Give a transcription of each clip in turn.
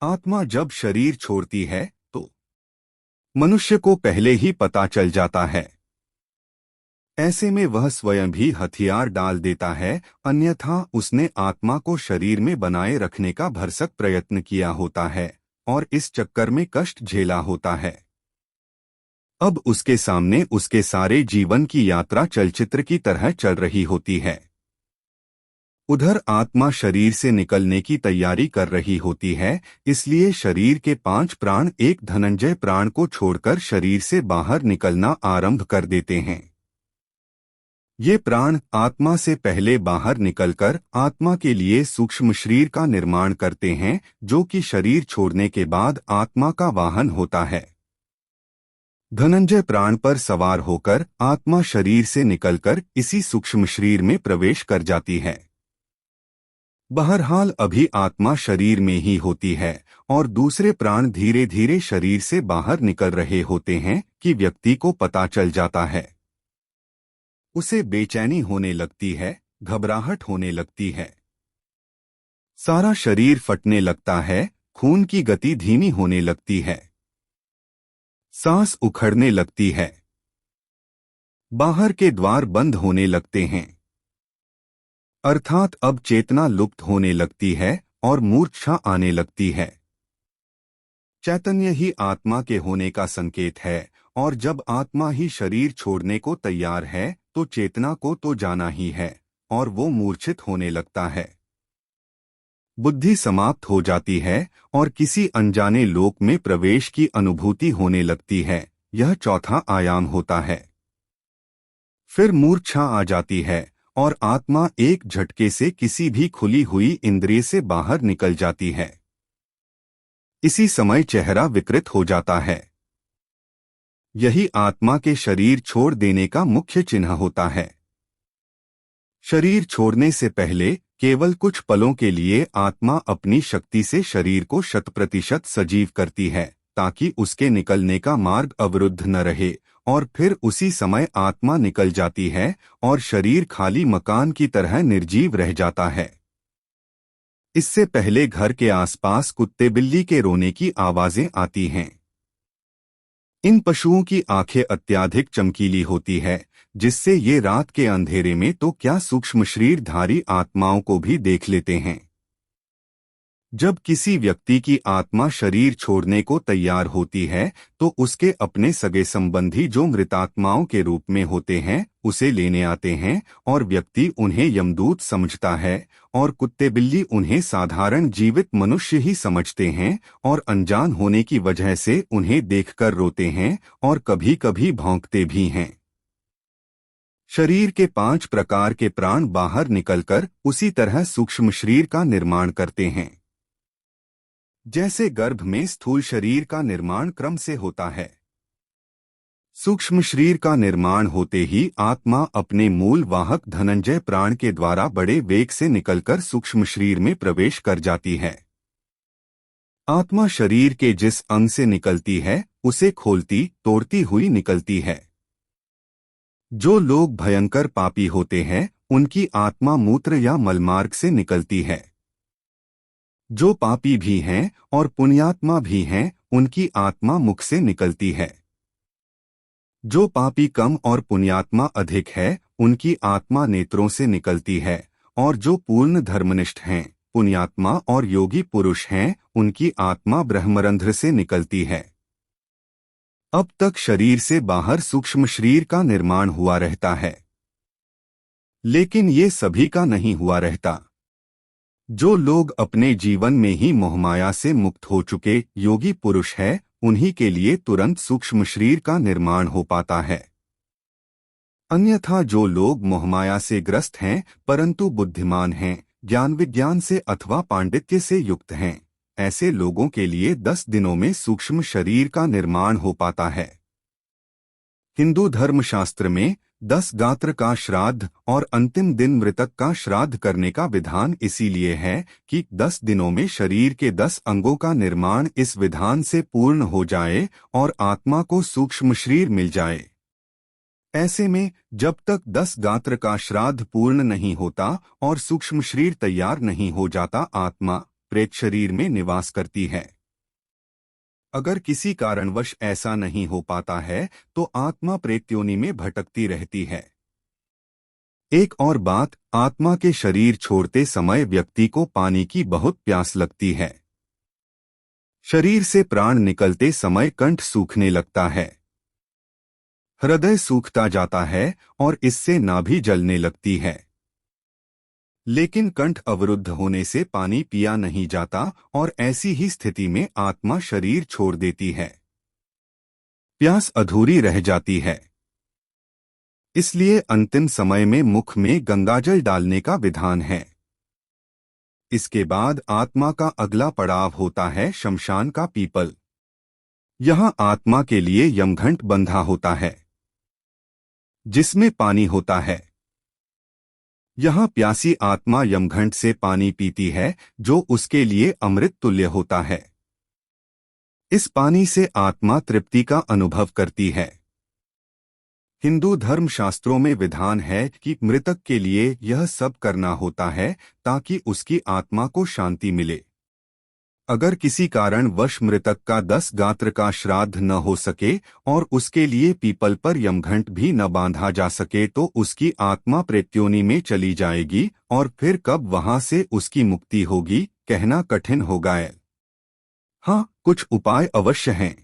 आत्मा जब शरीर छोड़ती है तो मनुष्य को पहले ही पता चल जाता है। ऐसे में वह स्वयं भी हथियार डाल देता है, अन्यथा उसने आत्मा को शरीर में बनाए रखने का भरसक प्रयत्न किया होता है और इस चक्कर में कष्ट झेला होता है। अब उसके सामने उसके सारे जीवन की यात्रा चलचित्र की तरह चल रही होती है। उधर आत्मा शरीर से निकलने की तैयारी कर रही होती है, इसलिए शरीर के 5 प्राण एक धनंजय प्राण को छोड़कर शरीर से बाहर निकलना आरंभ कर देते हैं। ये प्राण आत्मा से पहले बाहर निकलकर आत्मा के लिए सूक्ष्म शरीर का निर्माण करते हैं, जो कि शरीर छोड़ने के बाद आत्मा का वाहन होता है। धनंजय प्राण पर सवार होकर आत्मा शरीर से निकलकर इसी सूक्ष्म शरीर में प्रवेश कर जाती है। बहरहाल अभी आत्मा शरीर में ही होती है और दूसरे प्राण धीरे धीरे शरीर से बाहर निकल रहे होते हैं कि व्यक्ति को पता चल जाता है। उसे बेचैनी होने लगती है, घबराहट होने लगती है, सारा शरीर फटने लगता है, खून की गति धीमी होने लगती है, सांस उखड़ने लगती है, बाहर के द्वार बंद होने लगते हैं, अर्थात अब चेतना लुप्त होने लगती है और मूर्छा आने लगती है। चैतन्य ही आत्मा के होने का संकेत है और जब आत्मा ही शरीर छोड़ने को तैयार है तो चेतना को तो जाना ही है और वो मूर्छित होने लगता है। बुद्धि समाप्त हो जाती है और किसी अनजाने लोक में प्रवेश की अनुभूति होने लगती है। यह चौथा आयाम होता है। फिर मूर्छा आ जाती है और आत्मा एक झटके से किसी भी खुली हुई इंद्रिय से बाहर निकल जाती है। इसी समय चेहरा विकृत हो जाता है। यही आत्मा के शरीर छोड़ देने का मुख्य चिन्ह होता है। शरीर छोड़ने से पहले केवल कुछ पलों के लिए आत्मा अपनी शक्ति से शरीर को 100% सजीव करती है ताकि उसके निकलने का मार्ग अवरुद्ध न रहे, और फिर उसी समय आत्मा निकल जाती है और शरीर खाली मकान की तरह निर्जीव रह जाता है। इससे पहले घर के आसपास कुत्ते बिल्ली के रोने की आवाजें आती हैं। इन पशुओं की आंखें अत्यधिक चमकीली होती है, जिससे ये रात के अंधेरे में तो क्या सूक्ष्म शरीरधारी आत्माओं को भी देख लेते हैं। जब किसी व्यक्ति की आत्मा शरीर छोड़ने को तैयार होती है तो उसके अपने सगे संबंधी जो मृतात्माओं के रूप में होते हैं उसे लेने आते हैं और व्यक्ति उन्हें यमदूत समझता है और कुत्ते बिल्ली उन्हें साधारण जीवित मनुष्य ही समझते हैं और अनजान होने की वजह से उन्हें देखकर रोते हैं और कभी-कभी भौंकते भी हैं। शरीर के 5 प्रकार के प्राण बाहर निकलकर उसी तरह सूक्ष्म शरीर का निर्माण करते हैं। जैसे गर्भ में स्थूल शरीर का निर्माण क्रम से होता है, सूक्ष्म शरीर का निर्माण होते ही आत्मा अपने मूल वाहक धनंजय प्राण के द्वारा बड़े वेग से निकलकर सूक्ष्म शरीर में प्रवेश कर जाती है। आत्मा शरीर के जिस अंग से निकलती है उसे खोलती तोड़ती हुई निकलती है। जो लोग भयंकर पापी होते हैं उनकी आत्मा मूत्र या मलमार्ग से निकलती है। जो पापी भी हैं और पुण्यात्मा भी हैं उनकी आत्मा मुख से निकलती है। जो पापी कम और पुण्यात्मा अधिक है उनकी आत्मा नेत्रों से निकलती है, और जो पूर्ण धर्मनिष्ठ हैं, पुण्यात्मा और योगी पुरुष हैं उनकी आत्मा ब्रह्मरंध्र से निकलती है। अब तक शरीर से बाहर सूक्ष्म शरीर का निर्माण हुआ रहता है, लेकिन ये सभी का नहीं हुआ रहता। जो लोग अपने जीवन में ही मोहमाया से मुक्त हो चुके योगी पुरुष हैं उन्हीं के लिए तुरंत सूक्ष्म शरीर का निर्माण हो पाता है। अन्यथा जो लोग मोहमाया से ग्रस्त हैं परंतु बुद्धिमान हैं, ज्ञान विज्ञान से अथवा पांडित्य से युक्त हैं, ऐसे लोगों के लिए 10 दिनों में सूक्ष्म शरीर का निर्माण हो पाता है। हिंदू धर्मशास्त्र में 10 गात्र का श्राद्ध और अंतिम दिन मृतक का श्राद्ध करने का विधान इसीलिए है कि 10 दिनों में शरीर के 10 अंगों का निर्माण इस विधान से पूर्ण हो जाए और आत्मा को सूक्ष्म शरीर मिल जाए। ऐसे में जब तक 10 गात्र का श्राद्ध पूर्ण नहीं होता और सूक्ष्म शरीर तैयार नहीं हो जाता, आत्मा प्रेत शरीर में निवास करती है। अगर किसी कारणवश ऐसा नहीं हो पाता है तो आत्मा प्रेत योनि में भटकती रहती है। एक और बात, आत्मा के शरीर छोड़ते समय व्यक्ति को पानी की बहुत प्यास लगती है। शरीर से प्राण निकलते समय कंठ सूखने लगता है, हृदय सूखता जाता है और इससे नाभि जलने लगती है। लेकिन कंठ अवरुद्ध होने से पानी पिया नहीं जाता और ऐसी ही स्थिति में आत्मा शरीर छोड़ देती है। प्यास अधूरी रह जाती है। इसलिए अंतिम समय में मुख में गंगाजल डालने का विधान है। इसके बाद आत्मा का अगला पड़ाव होता है शमशान का पीपल। यहाँ आत्मा के लिए यमघंट बंधा होता है जिसमें पानी होता है। यहाँ प्यासी आत्मा यमघंट से पानी पीती है जो उसके लिए अमृत तुल्य होता है। इस पानी से आत्मा तृप्ति का अनुभव करती है। हिंदू धर्म शास्त्रों में विधान है कि मृतक के लिए यह सब करना होता है ताकि उसकी आत्मा को शांति मिले। अगर किसी कारण वश मृतक का 10 गात्र का श्राद्ध न हो सके और उसके लिए पीपल पर यमघंट भी न बांधा जा सके तो उसकी आत्मा प्रेत्योनि में चली जाएगी और फिर कब वहां से उसकी मुक्ति होगी कहना कठिन होगा। हाँ, कुछ उपाय अवश्य हैं।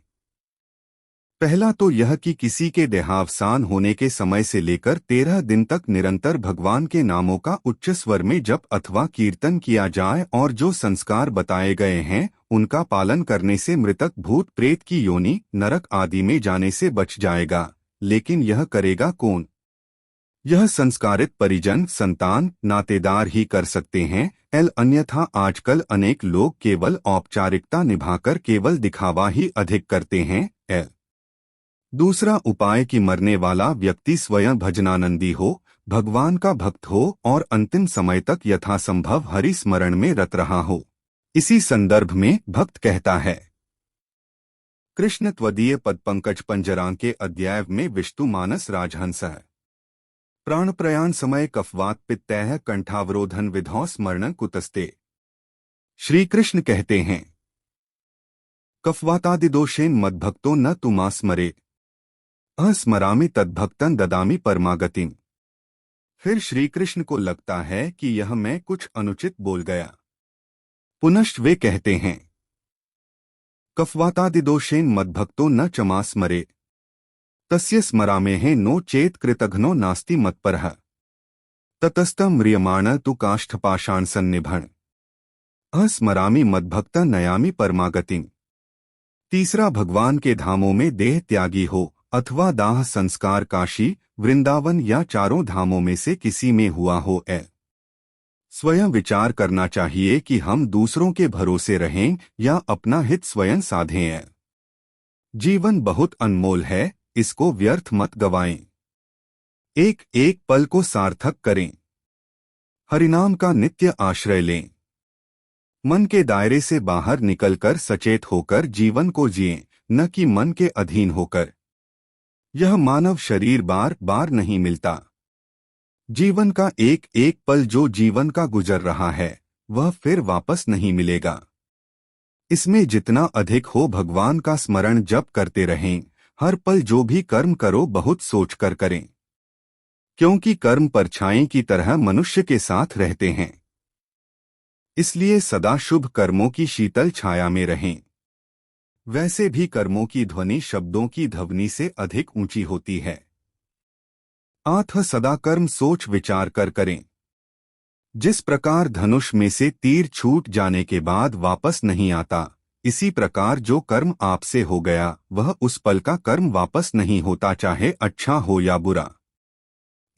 पहला तो यह कि किसी के देहावसान होने के समय से लेकर 13 दिन तक निरंतर भगवान के नामों का उच्च स्वर में जप अथवा कीर्तन किया जाए और जो संस्कार बताए गए हैं उनका पालन करने से मृतक भूत प्रेत की योनि नरक आदि में जाने से बच जाएगा। लेकिन यह करेगा कौन? यह संस्कारित परिजन, संतान, नातेदार ही कर सकते हैं। अन्यथा आजकल अनेक लोग केवल औपचारिकता निभाकर केवल दिखावा ही अधिक करते हैं। दूसरा उपाय कि मरने वाला व्यक्ति स्वयं भजनानंदी हो, भगवान का भक्त हो और अंतिम समय तक यथासंभव हरि स्मरण में रत रहा हो। इसी संदर्भ में भक्त कहता है, कृष्ण त्वदीय पदपंकज पंजरांके अध्याय में विष्णु मानस राजहंस है। प्राण प्रयाण समय कफवात पित्तैः कंठावरोधन विधौ स्मरण कुतस्ते। श्री कृष्ण कहते हैं, कफवातादिदोषेन मद्भक्तो न तुमा स्मरे अस्मरामि तद्भक्तन ददामि परमागतिम। फिर श्री कृष्ण को लगता है कि यह मैं कुछ अनुचित बोल गया। पुनश्च वे कहते हैं, कफवातादिदोषेन मद्भक्तो न चमा स्मरे तस्य स्मरामेः नो चेत कृतघ्नो नास्ति मत्परः ततस्तं म्रियमाण तु काष्ठपाषाण सन्निभण अस्मरामि मद्भक्त नयामि परमागतिम। तीसरा, भगवान के धामों में देह त्यागी हो अथवा दाह संस्कार काशी, वृंदावन या चारों धामों में से किसी में हुआ हो। स्वयं विचार करना चाहिए कि हम दूसरों के भरोसे रहें या अपना हित स्वयं साधें। जीवन बहुत अनमोल है, इसको व्यर्थ मत गवाएं। एक एक पल को सार्थक करें। हरिनाम का नित्य आश्रय लें। मन के दायरे से बाहर निकलकर सचेत होकर जीवन को जिएं, न कि मन के अधीन होकर। यह मानव शरीर बार बार नहीं मिलता। जीवन का एक एक पल जो जीवन का गुजर रहा है वह फिर वापस नहीं मिलेगा। इसमें जितना अधिक हो भगवान का स्मरण जप करते रहें। हर पल जो भी कर्म करो बहुत सोचकर करें, क्योंकि कर्म परछाई की तरह मनुष्य के साथ रहते हैं। इसलिए सदा शुभ कर्मों की शीतल छाया में रहें। वैसे भी कर्मों की ध्वनि शब्दों की ध्वनि से अधिक ऊंची होती है। अतः सदा कर्म सोच विचार कर करें। जिस प्रकार धनुष में से तीर छूट जाने के बाद वापस नहीं आता, इसी प्रकार जो कर्म आपसे हो गया वह उस पल का कर्म वापस नहीं होता, चाहे अच्छा हो या बुरा।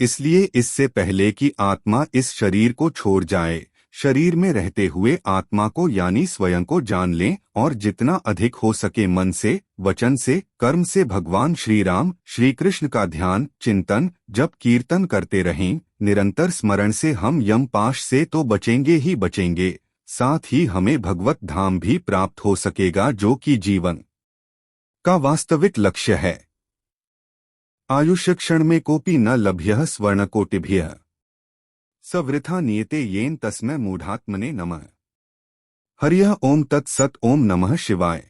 इसलिए इससे पहले कि आत्मा इस शरीर को छोड़ जाए, शरीर में रहते हुए आत्मा को यानी स्वयं को जान लें और जितना अधिक हो सके मन से, वचन से, कर्म से भगवान श्री राम, श्री कृष्ण का ध्यान, चिंतन, जप, कीर्तन करते रहें। निरंतर स्मरण से हम यम पाश से तो बचेंगे ही बचेंगे, साथ ही हमें भगवत धाम भी प्राप्त हो सकेगा, जो कि जीवन का वास्तविक लक्ष्य है। आयुष्य क्षण में कोपि न लभ्यः स्वर्णकोटिभ्यः सवृथा नियते येन तस्मै मूढ़ात्मने नमः। हरिः ओम तत्सत ओम नमः शिवाय।